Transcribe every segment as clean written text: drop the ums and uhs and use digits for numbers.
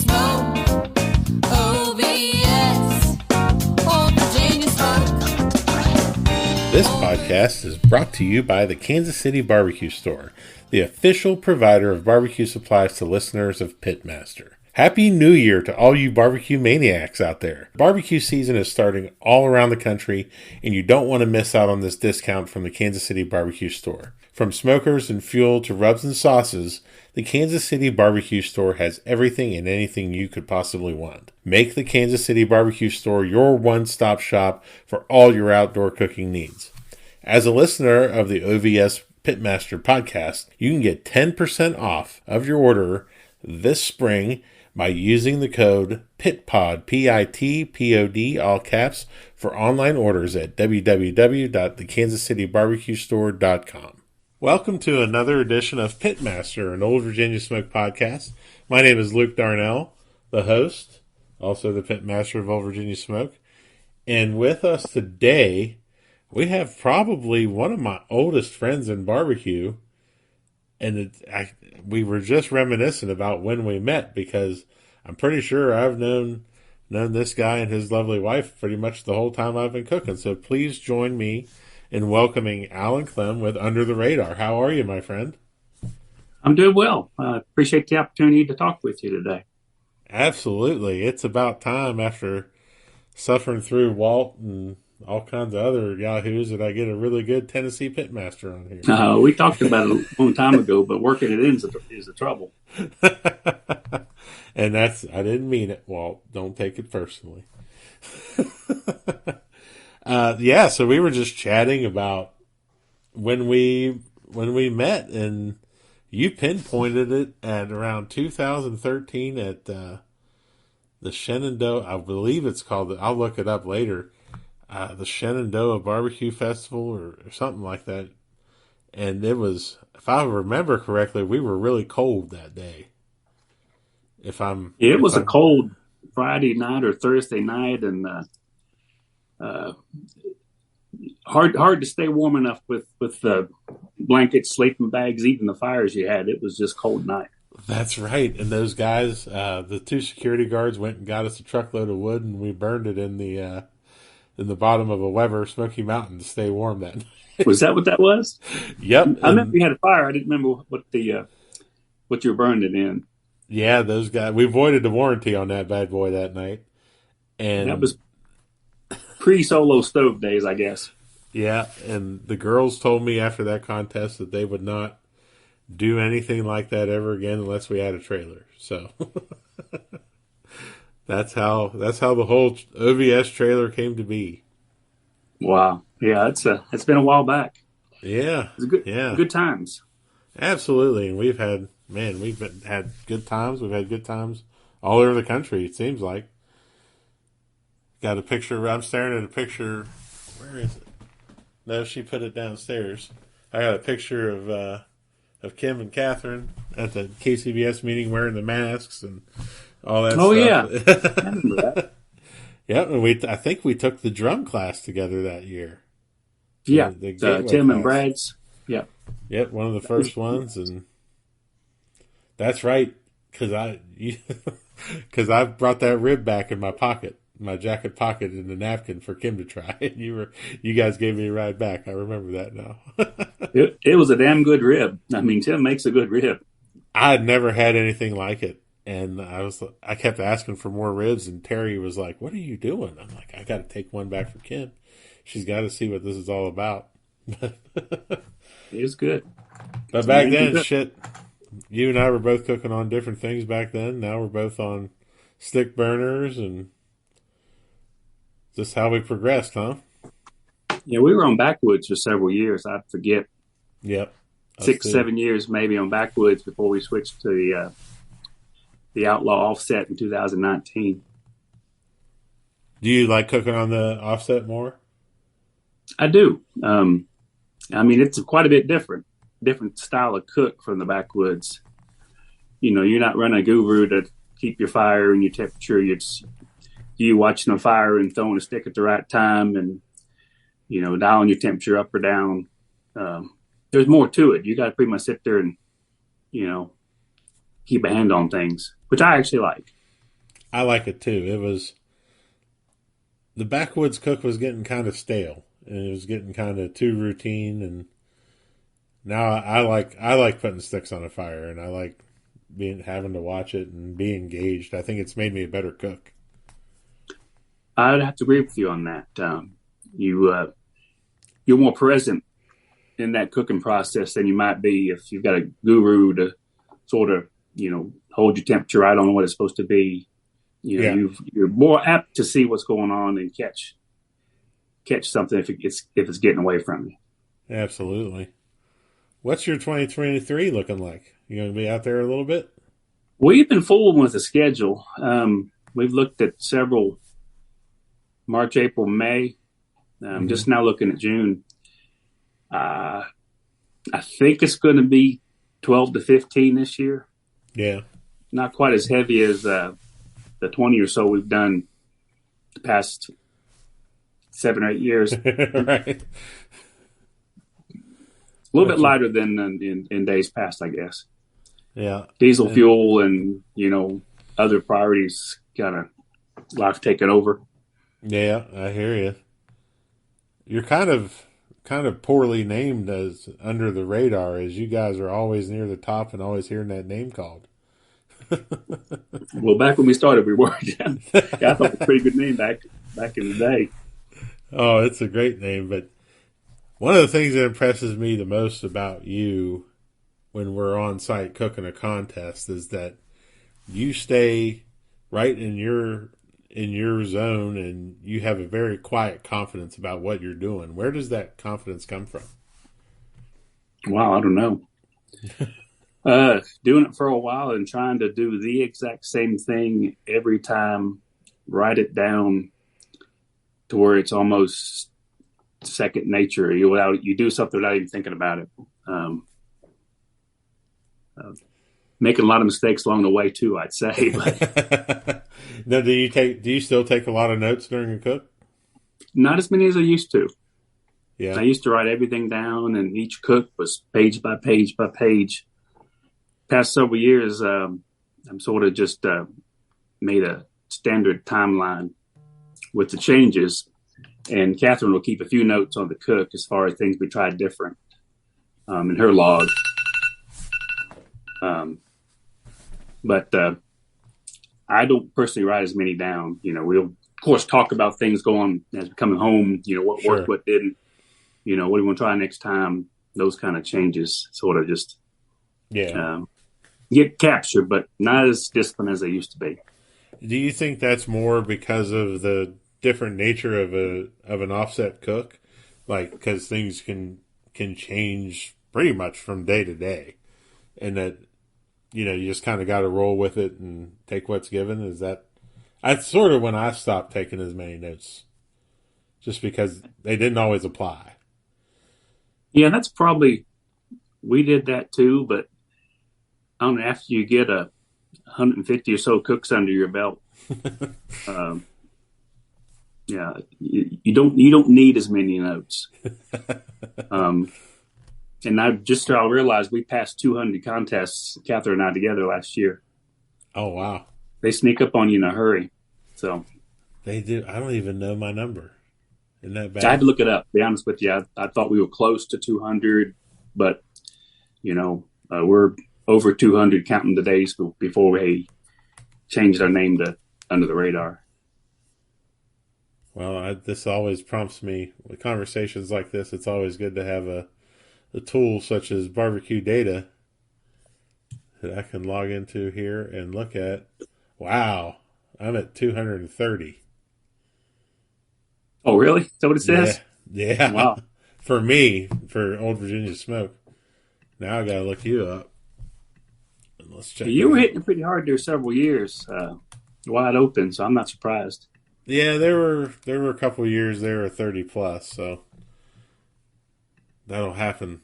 Smoke. OVS. Old Virginia Smoke. This podcast is brought to you by the Kansas City Barbecue Store, the official provider of barbecue supplies to listeners of Pitmaster. Happy New Year to all you barbecue maniacs out there. Barbecue season is starting all around the country, and you don't want to miss out on this discount from the Kansas City Barbecue Store. From smokers and fuel to rubs and sauces, the Kansas City Barbecue Store has everything and anything you could possibly want. Make the Kansas City Barbecue Store your one-stop shop for all your outdoor cooking needs. As a listener of the OVS Pitmaster podcast, you can get 10% off of your order this spring by using the code PITPOD, P-I-T-P-O-D, all caps, for online orders at www.thekansascitybarbecuestore.com. Welcome to another edition of Pitmaster, an Old Virginia Smoke podcast. My name is Luke Darnell, the host, also the Pitmaster of Old Virginia Smoke. And with us today, we have probably one of my oldest friends in barbecue. And we were just reminiscing about when we met, because I'm pretty sure I've known this guy and his lovely wife pretty much the whole time I've been cooking. So please join me in welcoming Alan Clem with Under the Radar. How are you, my friend? I'm doing well. I appreciate the opportunity to talk with you today. Absolutely. It's about time, after suffering through Walt and all kinds of other yahoos, that I get a really good Tennessee Pitmaster on here. We talked about it a long time ago, but working it in is the trouble. And I didn't mean it, Walt. Don't take it personally. So we were just chatting about when we met, and you pinpointed it at around 2013 at the Shenandoah, I believe it's called, I'll look it up later, the Shenandoah Barbecue Festival or something like that. And it was, if I remember correctly, we were really cold that day. It was a cold Friday night or Thursday night, and hard to stay warm enough with the blankets, sleeping bags, eating the fires you had. It was just cold night. That's right. And those guys, the two security guards, went and got us a truckload of wood, and we burned it in the bottom of a Weber Smoky Mountain to stay warm that night. Was that what that was? Yep. I remember we had a fire. I didn't remember what you were burning it in. Yeah, those guys. We voided the warranty on that bad boy that night, and that was pre-solo stove days, I guess. Yeah, and the girls told me after that contest that they would not do anything like that ever again unless we had a trailer. So that's how the whole OVS trailer came to be. Wow. Yeah, it's been a while back. Yeah. It's good times. Absolutely. And we've had good times. We've had good times all over the country, it seems like. Got a picture. I'm staring at a picture. Where is it? No, she put it downstairs. I got a picture of Kim and Catherine at the KCBS meeting wearing the masks and all that stuff. Oh, yeah. I remember that. Yep, and I think we took the drum class together that year. Yeah, the Tim class. And Brad's. Yeah. Yep, one of the first ones, and that's right, because I brought that rib back in my pocket, my jacket pocket, in the napkin for Kim to try. And you guys gave me a ride back. I remember that now. It was a damn good rib. I mean, Tim makes a good rib. I had never had anything like it, and I kept asking for more ribs, and Terry was like, "What are you doing?" I'm like, "I got to take one back for Kim. She's got to see what this is all about." It was good. But back then, you and I were both cooking on different things back then. Now we're both on stick burners, and just how we progressed, huh? Yeah, we were on backwoods for several years. I forget. Yep. 6-7 years maybe on backwoods before we switched to the outlaw offset in 2019. Do you like cooking on the offset more? I do. I mean, it's quite a bit different style of cook from the backwoods. You know, you're not running a guru to keep your fire and your temperature. You watching a fire and throwing a stick at the right time, and dialing your temperature up or down. There's more to it. You got to pretty much sit there and keep a hand on things, which I actually like. I like it too. It was the backwoods cook was getting kind of stale, and it was getting kind of too routine. And now I like putting sticks on a fire, and I like having to watch it and be engaged. I think it's made me a better cook. I'd have to agree with you on that. You're more present in that cooking process than you might be if you've got a guru to sort of, hold your temperature right on what it's supposed to be. You're more apt to see what's going on and catch something if it's getting away from you. Absolutely. What's your 2023 looking like? You going to be out there a little bit? We've been fooling with the schedule. We've looked at several March, April, May. Just now looking at June. I think it's going to be 12 to 15 this year. Yeah. Not quite as heavy as the 20 or so we've done the past 7 or 8 years. Right. A little bit lighter than in days past, I guess. Yeah. Diesel fuel and, other priorities kind of life taking over. Yeah, I hear you. You're kind of poorly named as under the radar, as you guys are always near the top and always hearing that name called. Well, back when we started, we were. Yeah, I thought it was a pretty good name back in the day. Oh, it's a great name, but one of the things that impresses me the most about you when we're on site cooking a contest is that you stay right in your zone, and you have a very quiet confidence about what you're doing. Where does that confidence come from? Wow, I don't know. Doing it for a while and trying to do the exact same thing every time, write it down to where it's almost second nature. You do something without even thinking about it. Making a lot of mistakes along the way too, I'd say. But Now, do you still take a lot of notes during a cook? not as many as I used to. Yeah. I used to write everything down, and each cook was page by page by page. Past several years, I'm sort of just made a standard timeline with the changes, and Catherine will keep a few notes on the cook as far as things we tried different in her log. But I don't personally write as many down. We'll of course talk about things going as we're coming home. What worked, what didn't. What do we want to try next time? Those kind of changes sort of just get captured, but not as disciplined as they used to be. Do you think that's more because of the different nature of an offset cook, like because things can change pretty much from day to day, and that you just kind of got to roll with it and take what's given? Is that that's sort of when I stopped taking as many notes, just because they didn't always apply. Yeah, that's probably, we did that too, but I don't know, after you get 150 or so cooks under your belt, you don't need as many notes. And I realized we passed 200 contests, Catherine and I together last year. Oh, wow. They sneak up on you in a hurry. So They do. I don't even know my number. Isn't that bad? I had to look it up, to be honest with you. I thought we were close to 200, but, we're over 200 counting the days before we changed our name to Under the Radar. Well, this always prompts me, with conversations like this, it's always good to have a tool such as barbecue data that I can log into here and look at. Wow, I'm at 230. Oh, really? Is that what it says? Yeah. Wow. For me, for Old Virginia Smoke. Now I got to look you up. And let's check. You were hitting it pretty hard there several years, wide open, so I'm not surprised. Yeah, there were a couple of years there were 30 plus, so that'll happen.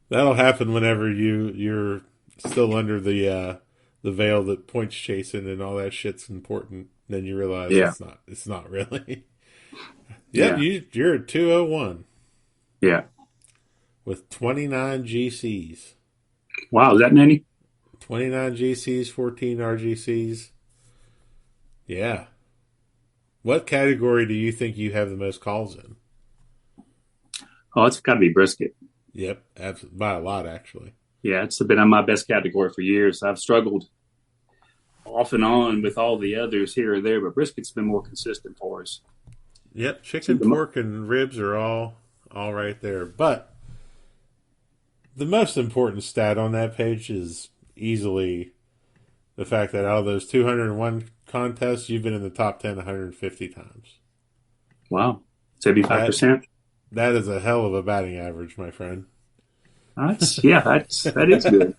That'll happen whenever you're still under the veil that points chasing and all that shit's important. Then you realize it's not really. Yep, you're at 201. Yeah. With 29 GCs. Wow, is that many? 29 GCs, 14 RGCs. Yeah. What category do you think you have the most calls in? Oh, it's got to be brisket. Yep, absolutely, by a lot, actually. Yeah, it's been on my best category for years. I've struggled off and on with all the others here or there, but brisket's been more consistent for us. Yep, chicken, pork, and ribs are all right there. But the most important stat on that page is easily the fact that out of those 201 contests, you've been in the top 10 150 times. Wow. 75%. That is a hell of a batting average, my friend. That is good.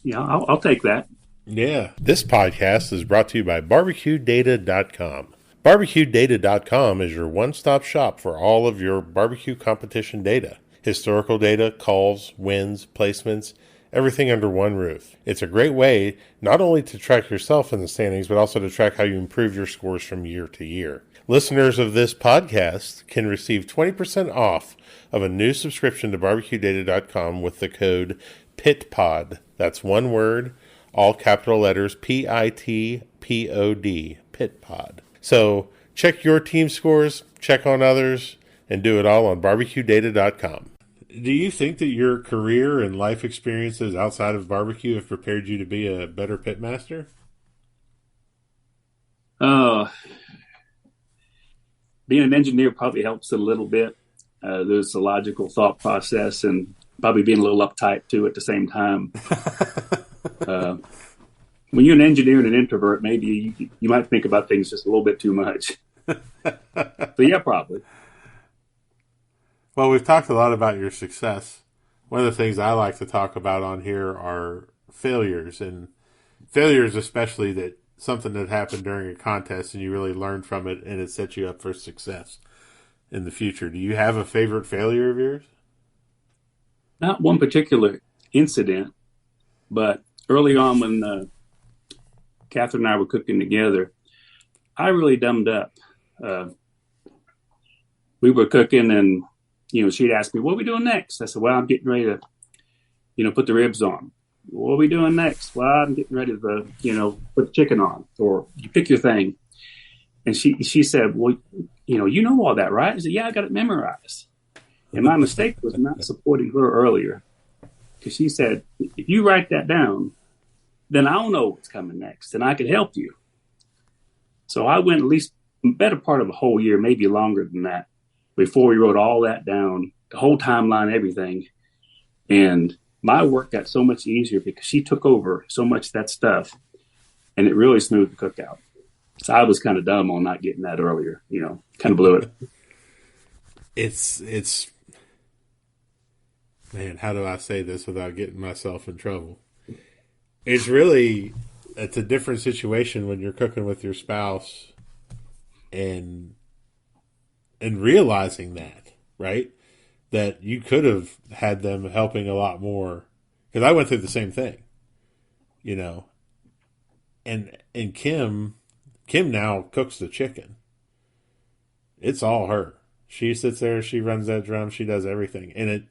Yeah, I'll take that. Yeah. This podcast is brought to you by BarbecueData.com. BarbecueData.com is your one-stop shop for all of your barbecue competition data. Historical data, calls, wins, placements, everything under one roof. It's a great way not only to track yourself in the standings, but also to track how you improve your scores from year to year. Listeners of this podcast can receive 20% off of a new subscription to BarbecueData.com with the code PITPOD. That's one word, all capital letters, PITPOD, PITPOD. So check your team scores, check on others, and do it all on BarbecueData.com. Do you think that your career and life experiences outside of barbecue have prepared you to be a better pitmaster? Being an engineer probably helps a little bit. There's a logical thought process and probably being a little uptight too at the same time. When you're an engineer and an introvert, maybe you might think about things just a little bit too much. So yeah, probably. Well, we've talked a lot about your success. One of the things I like to talk about on here are failures, and failures especially that something that happened during a contest and you really learned from it and it set you up for success in the future. Do you have a favorite failure of yours? Not one particular incident, but early on when Catherine and I were cooking together, I really dumbed up. We were cooking and, she'd ask me, what are we doing next? I said, well, I'm getting ready to, put the ribs on. What are we doing next? Well, I'm getting ready to, put the chicken on, or you pick your thing. And she said, well, you know all that, right? I said, yeah, I got it memorized. And my mistake was not supporting her earlier, because she said, if you write that down, then I'll know what's coming next and I can help you. So I went at least a better part of a whole year, maybe longer than that, before we wrote all that down, the whole timeline, everything. And my work got so much easier because she took over so much of that stuff, and it really smoothed the cookout. So I was kind of dumb on not getting that earlier, kind of blew it. It's man, how do I say this without getting myself in trouble? It's a different situation when you're cooking with your spouse and realizing that, right? That you could have had them helping a lot more. Because I went through the same thing, And Kim now cooks the chicken. It's all her. She sits there, she runs that drum, she does everything. And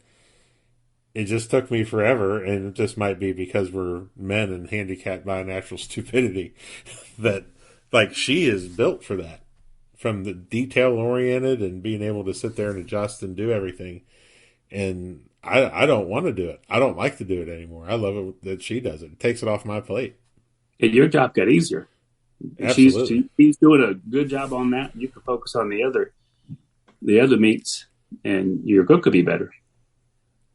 it just took me forever, and it just might be because we're men and handicapped by natural stupidity, that she is built for that. From the detail-oriented and being able to sit there and adjust and do everything. And I don't want to do it. I don't like to do it anymore. I love it that she does it. It takes it off my plate. And your job got easier. Absolutely. She's doing a good job on that. You can focus on the other meats, and your cook could be better.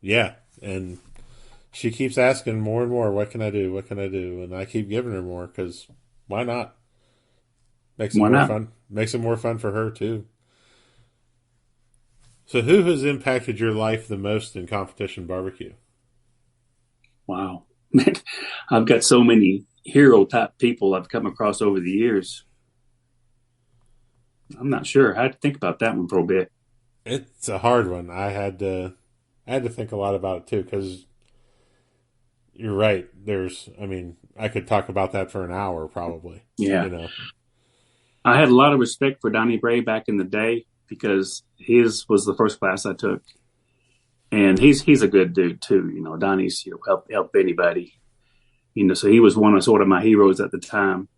Yeah, and she keeps asking more and more, what can I do? What can I do? And I keep giving her more, because why not? Makes it more fun. Makes it more fun for her, too. So who has impacted your life the most in competition barbecue? Wow. I've got so many hero-type people I've come across over the years. I'm not sure. I had to think about that one for a bit. It's a hard one. I had to think a lot about it, too, because you're right. I could talk about that for an hour, probably. Yeah. I had a lot of respect for Donnie Bray back in the day, because his was the first class I took. and he's a good dude too. Donnie's help anybody. So he was one of sort of my heroes at the time.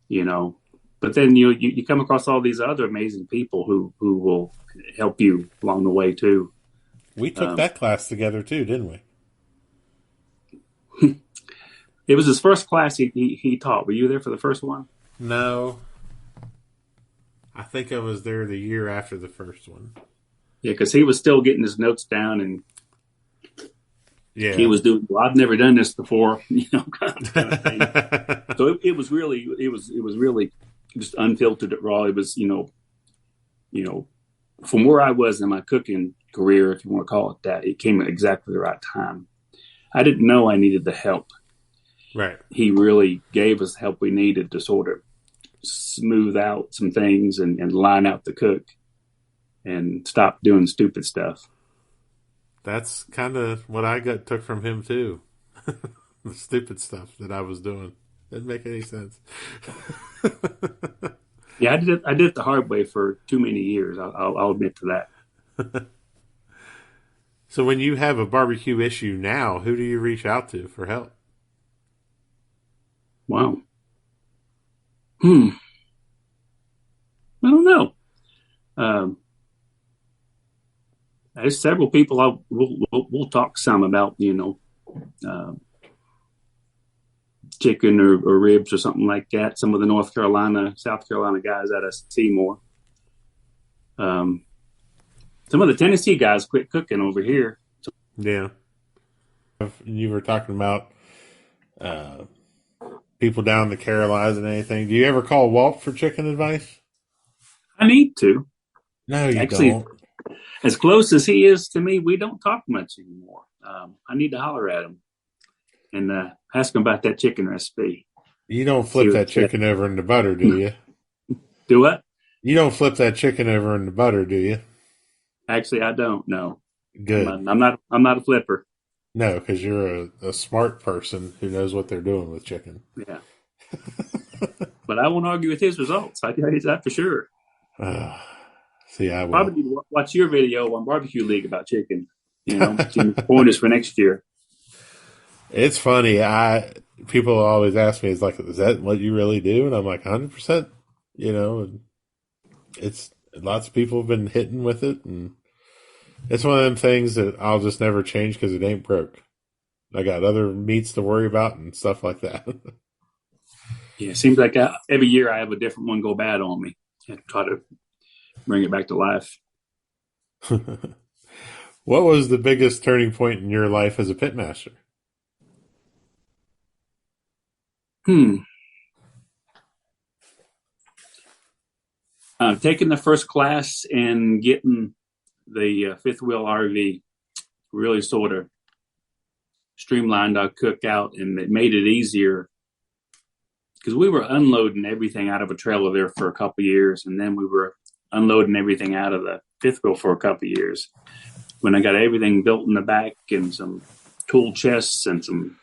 You know, but then you come across all these other amazing people who will help you along the way too. We took that class together too, didn't we? It was his first class he taught. Were you there for the first one? No. I think I was there the year after the first one. Yeah, because he was still getting his notes down, and yeah, he was doing. Well, I've never done this before, kind of thing. So it was really just unfiltered raw. It was from where I was in my cooking career, if you want to call it that, it came at exactly the right time. I didn't know I needed the help. Right. He really gave us the help we needed to sort of smooth out some things and line out the cook and stop doing stupid stuff. That's kind of what I took from him too. The stupid stuff that I was doing didn't make any sense. Yeah, I did it the hard way for too many years. I'll admit to that. So when you have a barbecue issue now, who do you reach out to for help? Wow. I don't know. There's several people we'll talk some about, chicken or ribs or something like that. Some of the South Carolina guys out of Seymour. Some of the Tennessee guys quit cooking over here. Yeah. You were talking about people down in the Carolinas and anything. Do you ever call Walt for chicken advice? I need to. No, you Actually, don't. as close as he is to me, we don't talk much anymore. I need to holler at him and ask him about that chicken recipe. You don't flip that chicken over into butter, do you? Do what? You don't flip that chicken over into butter, do you? Actually, I don't. No. Good. I'm not a flipper. No, because you're a smart person who knows what they're doing with chicken. Yeah. But I won't argue with his results. I tell you that for sure. See, I will. Probably need to watch your video on Barbecue League about chicken. Pointers for next year. It's funny. People always ask me, "Is that what you really do?" And I'm like, 100%. And it's lots of people have been hitting with it, and it's one of them things that I'll just never change because it ain't broke. I got other meats to worry about and stuff like that. Yeah, it seems like every year I have a different one go bad on me. I try to bring it back to life. What was the biggest turning point in your life as a pitmaster? Taking the first class and getting the fifth wheel RV really sort of streamlined our cookout, and it made it easier because we were unloading everything out of a trailer there for a couple of years, and then we were unloading everything out of the fifth wheel for a couple of years. When I got everything built in the back and some tool chests and some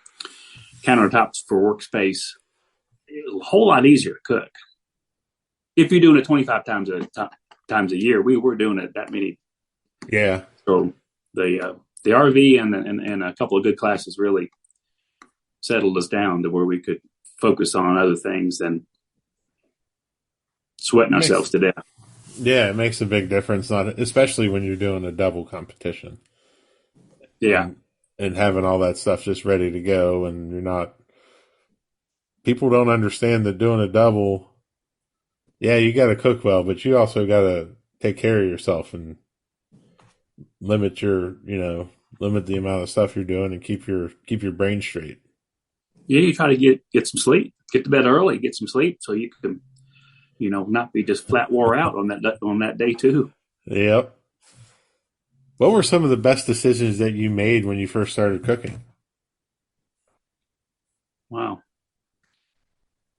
countertops for workspace, it was a whole lot easier to cook. If you're doing it 25 times a year, we were doing it that many. Yeah. So the RV and a couple of good classes really settled us down to where we could focus on other things than sweating ourselves to death. Yeah, it makes a big difference, especially when you're doing a double competition. Yeah. And having all that stuff just ready to go, and you're not. People don't understand that doing a double. Yeah, you got to cook well, but you also got to take care of yourself and limit the amount of stuff you're doing and keep your brain straight. Yeah, you try to get some sleep, get to bed early, get some sleep, so you can, not be just flat wore out on that day too. Yep. What were some of the best decisions that you made when you first started cooking? Wow.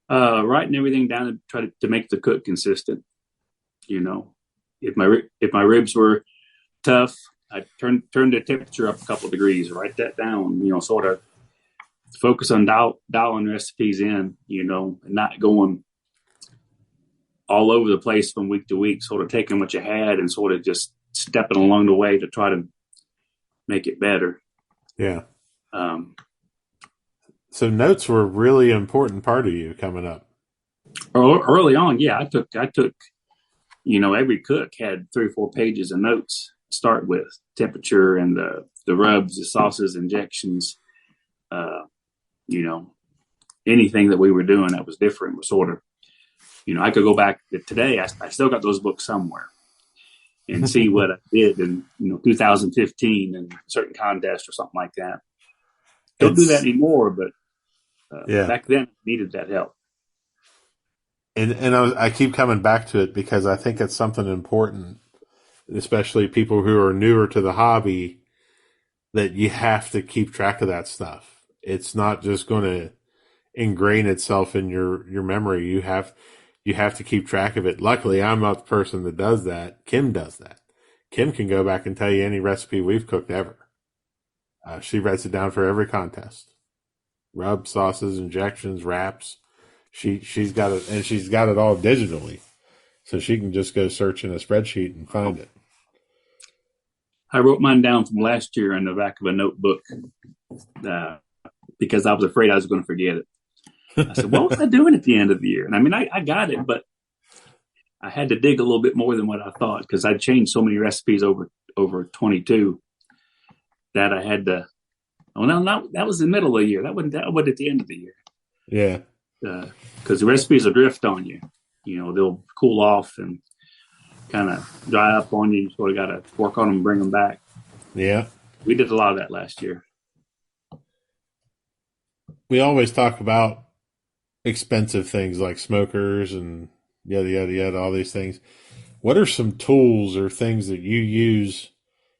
Writing everything down and try to make the cook consistent. If my ribs were tough, I turned the temperature up a couple of degrees. Write that down. Sort of focus on dialing recipes in. And not going all over the place from week to week. Sort of taking what you had and sort of just stepping along the way to try to make it better. Yeah. Um, So notes were a really important part of you coming up. Early on, yeah, I took, every cook had 3 or 4 pages of notes to start with: temperature and the rubs, the sauces, injections, uh, you know, anything that we were doing that was different was sort of, I could go back to today. I still got those books somewhere and see what I did in 2015 in a certain contest or something like that. Don't do that It's anymore, but yeah. back then I needed that help. And I keep coming back to it because I think it's something important, especially people who are newer to the hobby, that you have to keep track of that stuff. It's not just going to ingrain itself in your memory. You have to keep track of it. Luckily, I'm not the person that does that. Kim does that. Kim can go back and tell you any recipe we've cooked ever. She writes it down for every contest. Rub, sauces, injections, wraps. She's got it, and she's got it all digitally, so she can just go search in a spreadsheet and find it. I wrote mine down from last year in the back of a notebook because I was afraid I was going to forget it. I said, what was I doing at the end of the year? And I mean, I got it, but I had to dig a little bit more than what I thought because I'd changed so many recipes over 22 that I had to. Oh no, that was the middle of the year. That wasn't at the end of the year. Yeah, because the recipes will drift on you. They'll cool off and kind of dry up on you. You sort of got to work on them and bring them back. yeah. We did a lot of that last year. We always talk about expensive things like smokers and yada yada yada, all these things. What are some tools or things that you use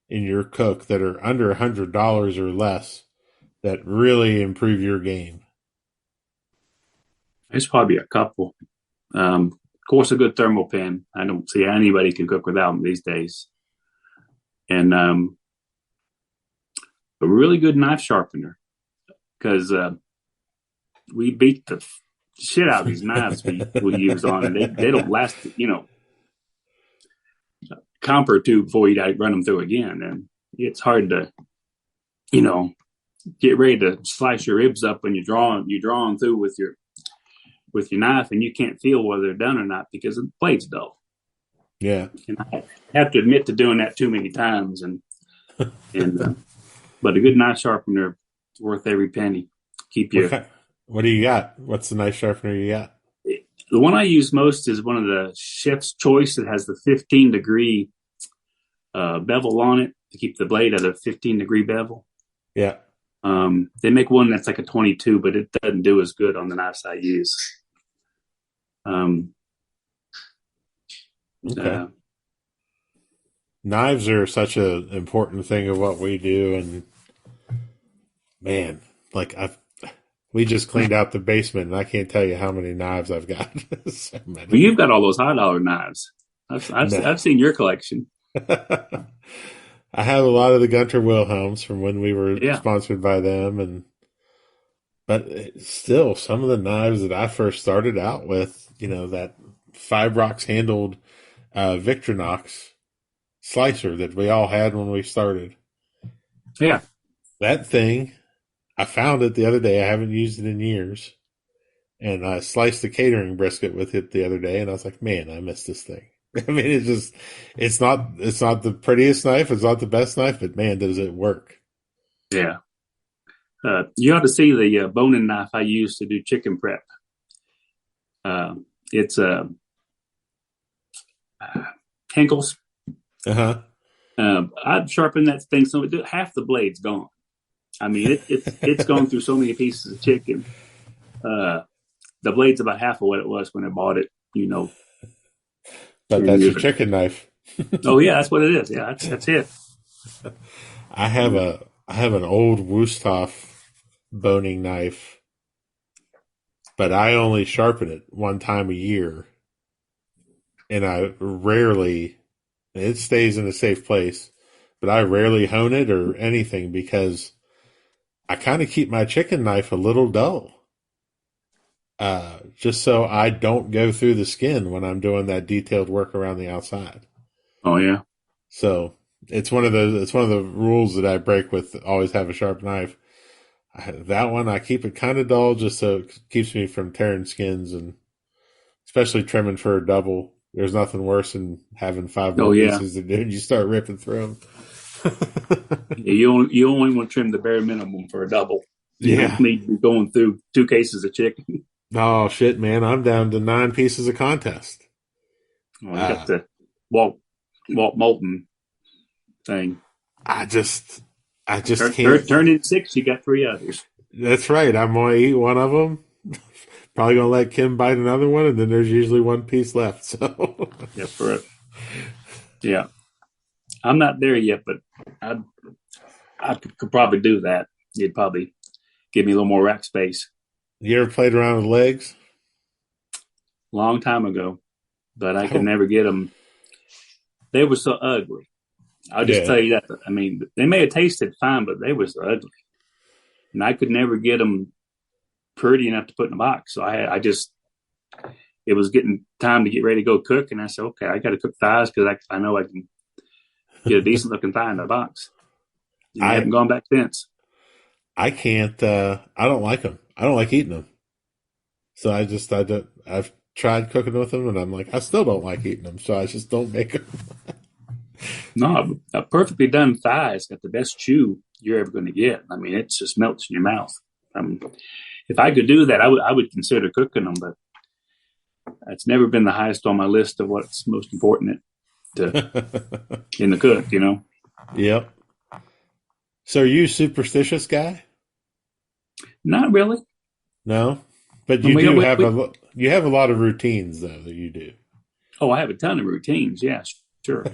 in your cook that are under $100 or less that really improve your game? There's probably a couple. Of course, a good thermal pan. I don't see anybody can cook without them these days. And a really good knife sharpener because we beat the shit out of these knives we use on, and they don't last, comp or two before you run them through again. And it's hard to, get ready to slice your ribs up when you're drawing through with your knife, and you can't feel whether they're done or not because the blade's dull. Yeah. And I have to admit to doing that too many times. And but a good knife sharpener is worth every penny. Keep you. What do you got? What's the knife sharpener you got? The one I use most is one of the Chef's Choice. It has the 15-degree bevel on it to keep the blade at a 15-degree bevel. Yeah. They make one that's like a 22, but it doesn't do as good on the knives I use. Okay. Knives are such an important thing of what we do, and man, like we just cleaned out the basement, and I can't tell you how many knives I've got. So many. Well, you've got all those $high knives. I've seen your collection. I have a lot of the Gunter Wilhelms from when we were sponsored by them, but still, some of the knives that I first started out with, that Fibrox handled Victorinox slicer that we all had when we started. Yeah. That thing, I found it the other day. I haven't used it in years. And I sliced the catering brisket with it the other day, and I was like, man, I miss this thing. I mean, it's not the prettiest knife. It's not the best knife, but man, does it work. Yeah. You ought to see the boning knife I use to do chicken prep. It's Henkel's. Uh-huh. I've sharpened that thing so half the blade's gone. I mean, it's gone through so many pieces of chicken. The blade's about half of what it was when I bought it, But that's your chicken knife. Oh yeah, that's what it is. Yeah, that's it. I have an old Wusthof boning knife, but I only sharpen it one time a year, and it stays in a safe place, but I rarely hone it or anything because I kind of keep my chicken knife a little dull. Just so I don't go through the skin when I'm doing that detailed work around the outside. Oh yeah. So It's one of the rules that I break with always have a sharp knife. That one I keep it kind of dull just so it keeps me from tearing skins, and especially trimming for a double. There's nothing worse than having five Oh more yeah, pieces to do and you start ripping through them. yeah. You only want to trim the bare minimum for a double. You don't Yeah. need to be going through 2 cases of chicken. Oh shit, man! I'm down to 9 pieces of contest. Oh, you got Uh, the Walt Moulton thing. I just, I just can't. Turn in 6, you got 3 others. That's right. I'm gonna eat one of them. Probably gonna let Kim bite another one, and then there's usually one piece left. So, Yeah, yeah. I'm not there yet, but I I could probably do that. You'd probably give me a little more rack space. you ever played around with legs? Long time ago, but I I could don't. never get them. They were so ugly. I'll just Yeah. tell you that. I mean, they may have tasted fine, but they were so ugly, and I could never get them pretty enough to put in a box. So I just, it was getting time to get ready to go cook, and I said, okay, I got to cook thighs because I know I can get a decent looking thigh in a box, and I I haven't gone back since. I can't. I don't like them. I don't like eating them. So I don't. I've tried cooking with them, and I'm like, I still don't like eating them. So I just don't make them. No, a perfectly done thigh has got the best chew you're ever going to get. I mean, it just melts in your mouth. If I could do that, I would consider cooking them, but it's never been the highest on my list of what's most important to in the cook. Yep. So are you a superstitious guy? Not really. No, but And you we, do we, have we, you have a lot of routines though that you do. oh, I have a ton of routines. Yeah, sure.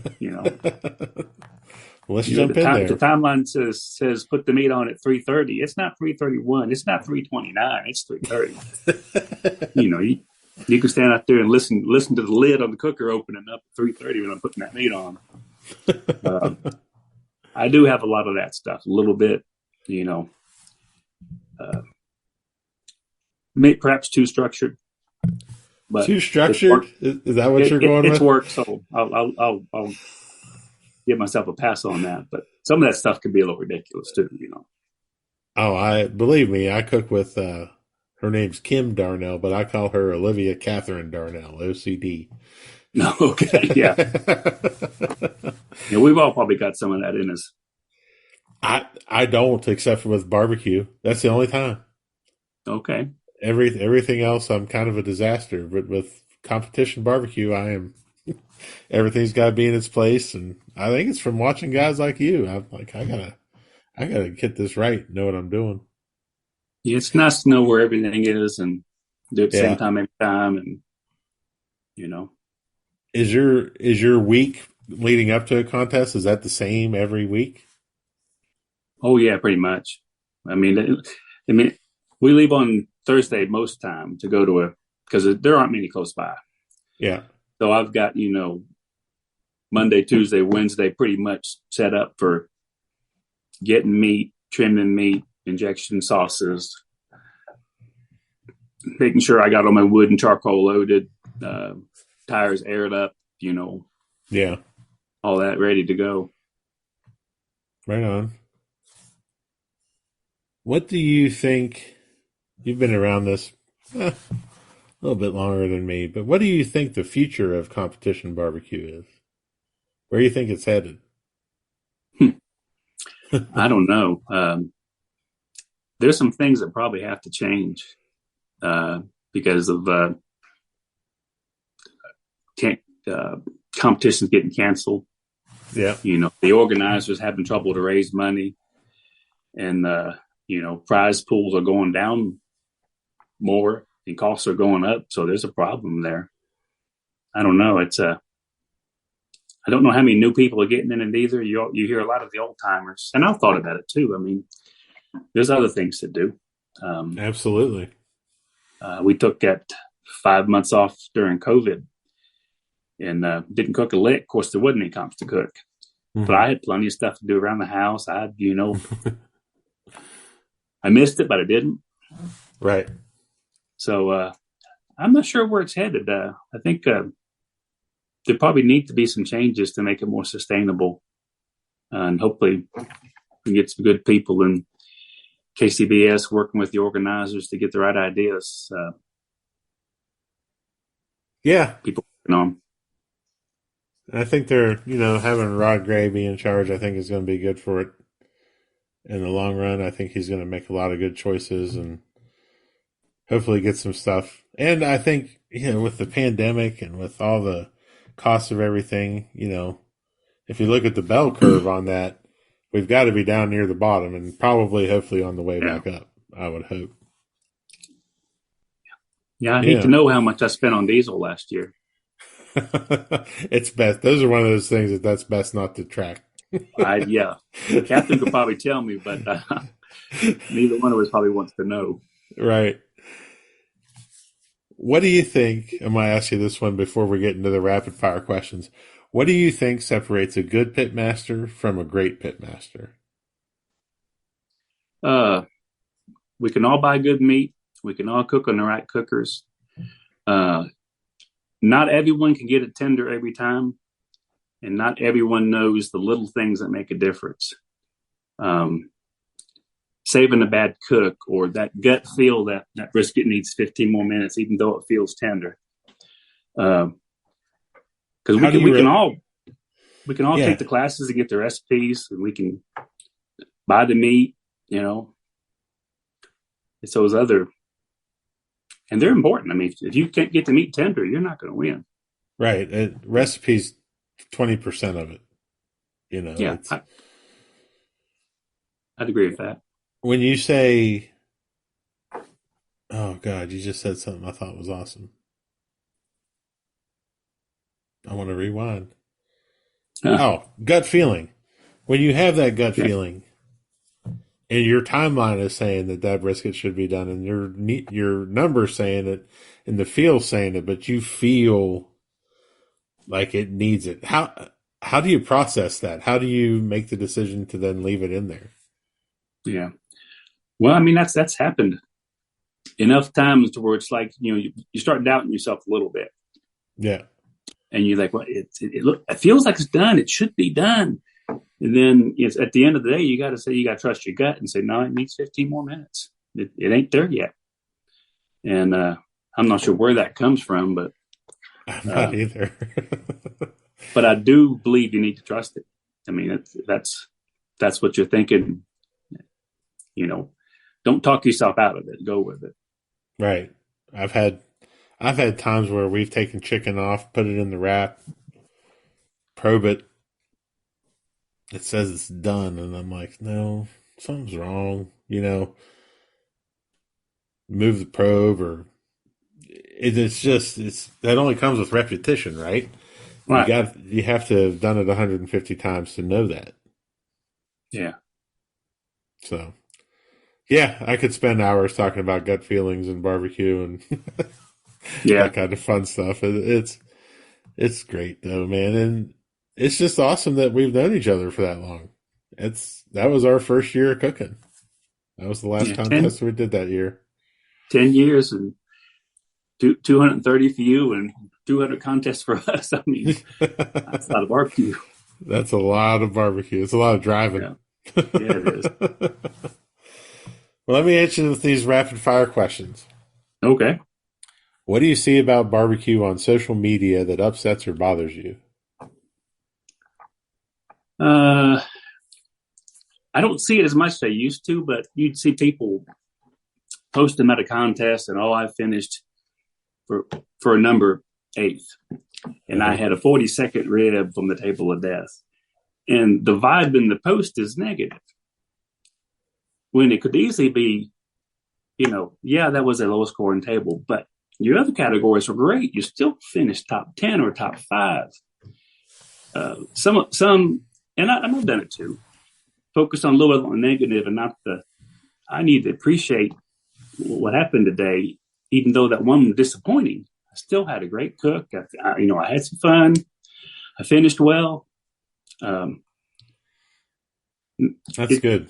Let's jump in The there. timeline says put the meat on at 3:30. It's not 3:31. It's not 3:29. It's 3:30. You can stand out there and listen to the lid on the cooker opening up at 3:30 when I'm putting that meat on. Uh, I do have a lot of that stuff. A little bit, you know, uh, perhaps too structured, but Too it's structured? work. Is that what you're going It's with? work. So I'll give myself a pass on that. But some of that stuff can be a little ridiculous too. Oh, I believe me, I cook with her name's Kim Darnell, but I call her Olivia Catherine Darnell, OCD. No, okay, yeah. We've all probably got some of that in us. I don't, except for with barbecue. That's the only time. Okay. Everything else, I'm kind of a disaster. But with competition barbecue, I am. Everything's got to be in its place, and I think it's from watching guys like you. I'm like, I gotta get this right. Know what I'm doing. Yeah, it's nice to know where everything is and do it at the same Yeah. time every time, and you know. Is your week leading up to a contest, is that the same every week? Oh yeah, pretty much. I mean, we leave on Thursday most time to go to because there aren't many close by. Yeah. So I've got Monday, Tuesday, Wednesday pretty much set up for getting meat, trimming meat, injection sauces, making sure I got all my wood and charcoal loaded, tires aired up, Yeah. all that ready to go. Right on. What do you think? You've been around this a little bit longer than me, but what do you think the future of competition barbecue is? Where do you think it's headed? I don't know. There's some things that probably have to change because of competitions getting canceled. Yeah. The organizers having trouble to raise money, and prize pools are going down more, and costs are going up. So there's a problem there. I don't know. I don't know how many new people are getting in it either. You hear a lot of the old timers, and I've thought about it too. I mean, there's other things to do. Absolutely. We took that 5 months off during COVID and didn't cook a lick. Of course, there wasn't any comps to cook, but I had plenty of stuff to do around the house. I missed it, but I didn't. Right. So I'm not sure where it's headed. I think there probably need to be some changes to make it more sustainable. and hopefully we get some good people in KCBS working with the organizers to get the right ideas. Yeah, People working on. I think they're, having Rod Gray be in charge, I think is going to be good for it in the long run. I think he's going to make a lot of good choices and hopefully get some stuff. And I think, with the pandemic and with all the costs of everything, if you look at the bell curve on that, we've got to be down near the bottom and probably, hopefully, on the way back up, I would hope. Yeah, I hate to know how much I spent on diesel last year. It's best. Those are one of those things that's best not to track. Yeah. Catherine could probably tell me, but neither one of us probably wants to know. Right. What do you think? I might ask you this one before we get into the rapid fire questions. What do you think separates a good pitmaster from a great pitmaster? We can all buy good meat. We can all cook on the right cookers. Not everyone can get it tender every time, and not everyone knows the little things that make a difference. Saving a bad cook or that gut feel that brisket needs 15 more minutes, even though it feels tender. Because we can all take the classes and get the recipes, and we can buy the meat. It's those other. And they're important. I mean, if you can't get the meat tender, you're not going to win. Right. Recipes, 20% of it. Yeah, I'd agree with that. When you say, oh, God, you just said something I thought was awesome. I want to rewind. Oh, gut feeling. When you have that gut feeling, and your timeline is saying that brisket should be done, and your numbers saying it, and the feel saying it, but you feel like it needs it. How do you process that? How do you make the decision to then leave it in there? Yeah. Well, I mean, that's happened enough times to where it's like, you start doubting yourself a little bit. Yeah. And you're like, well, it feels like it's done. It should be done. And then it's at the end of the day, you got to trust your gut and say, no, it needs 15 more minutes. It ain't there yet. And I'm not sure where that comes from, but I'm not either. But I do believe you need to trust it. I mean, that's what you're thinking. Don't talk yourself out of it. Go with it. Right. I've had times where we've taken chicken off, put it in the wrap, probe it. It says it's done, and I'm like, no, something's wrong. Move the probe, or that only comes with repetition, right? Right. You have to have done it 150 times to know that. Yeah. So, yeah, I could spend hours talking about gut feelings and barbecue and that kind of fun stuff. It's great though, man, and it's just awesome that we've known each other for that long. That was our first year of cooking. That was the last contest we did that year. 10 years and 230 for you and 200 contests for us. I mean, that's a lot of barbecue. That's a lot of barbecue. It's a lot of driving. Yeah, it is. Well, let me answer with these rapid fire questions. Okay. What do you see about barbecue on social media that upsets or bothers you? I don't see it as much as I used to, but you'd see people post them at a contest and, I finished for a number 8th. And I had a 42nd rib from the table of death. And the vibe in the post is negative. When it could easily be, that was a low scoring table, but your other categories were great. You still finished top 10 or top 5. Some, and I've done it too. Focus on a little bit on the negative and not I need to appreciate what happened today, even though that one was disappointing. I still had a great cook. I had some fun. I finished well. That's good.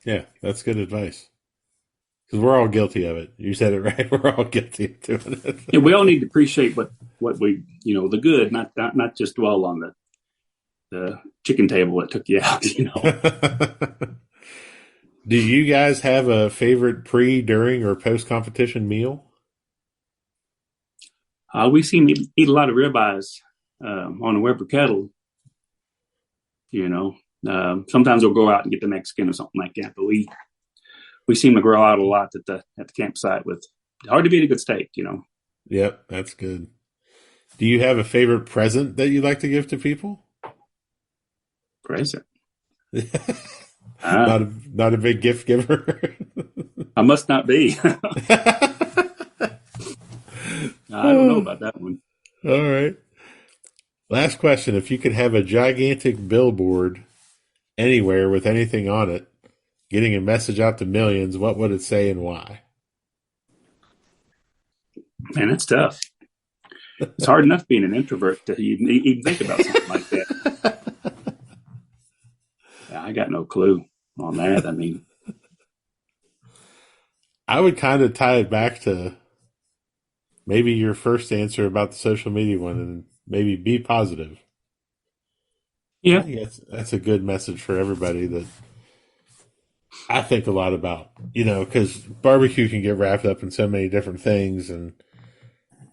Yeah, that's good advice. Because we're all guilty of it. You said it right. We're all guilty of doing it. Yeah, we all need to appreciate what we, the good, not just dwell on the chicken table that took you out. Do you guys have a favorite pre, during, or post competition meal? We seem to eat a lot of ribeyes on the Weber kettle. Sometimes we'll go out and get the Mexican or something like that, but we seem to grill out a lot at the campsite with hard to beat a good steak. Yep, that's good. Do you have a favorite present that you like to give to people? Present. Not a big gift giver. I must not be. I don't know about that one. All right. Last question. If you could have a gigantic billboard anywhere with anything on it, getting a message out to millions, what would it say and why? Man, that's tough. It's hard enough being an introvert to even think about something like that. Yeah, I got no clue on that. I mean, I would kind of tie it back to maybe your first answer about the social media one, and maybe be positive. yeah, I think that's a good message for everybody that I think a lot about, because barbecue can get wrapped up in so many different things. And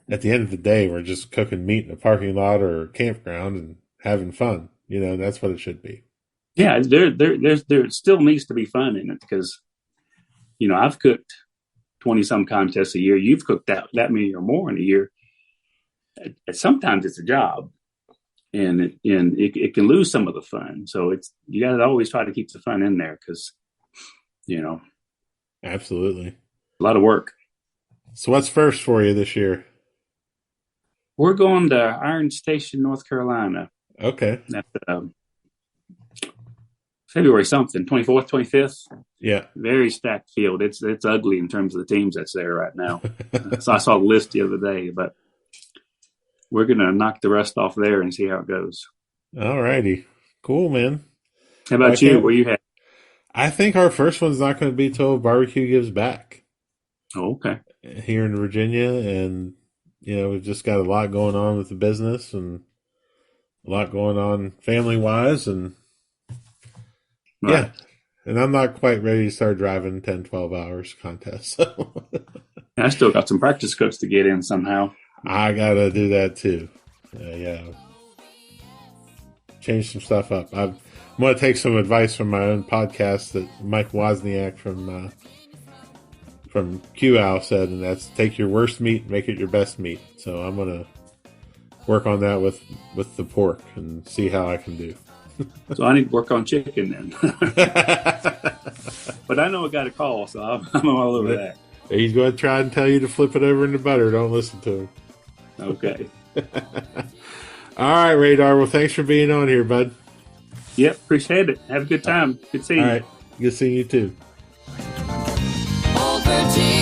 at the end of the day, we're just cooking meat in a parking lot or a campground and having fun. That's what it should be. yeah. There still needs to be fun in it because, I've cooked 20 some contests a year. You've cooked that many or more in a year. Sometimes it's a job, and it can lose some of the fun. So you got to always try to keep the fun in there because, Absolutely, a lot of work. So what's first for you this year? We're going to Iron Station, North Carolina. Okay. At February something, 24th, 25th. Yeah. Very stacked field. It's ugly in terms of the teams that's there right now. So I saw the list the other day, but we're going to knock the rest off there and see how it goes. All righty. Cool, man. How about you? Where you at? I think our first one's not going to be till barbecue gives back. Oh, okay. Here in Virginia, and we've just got a lot going on with the business and a lot going on family wise, and right. Yeah, and I'm not quite ready to start driving 10, 12 hours contest. So I still got some practice cooks to get in somehow. I got to do that too. Yeah. Change some stuff up. I'm going to take some advice from my own podcast that Mike Wozniak from QOW said, and that's take your worst meat and make it your best meat. So I'm going to work on that with the pork and see how I can do. So I need to work on chicken then. But I know I got a call, so I'm all over that. He's going to try and tell you to flip it over into butter. Don't listen to him. Okay. All right, Radar. Well, thanks for being on here, bud. Yep, appreciate it. Have a good time. Good seeing you. All right. Good seeing you too. Old Virginia.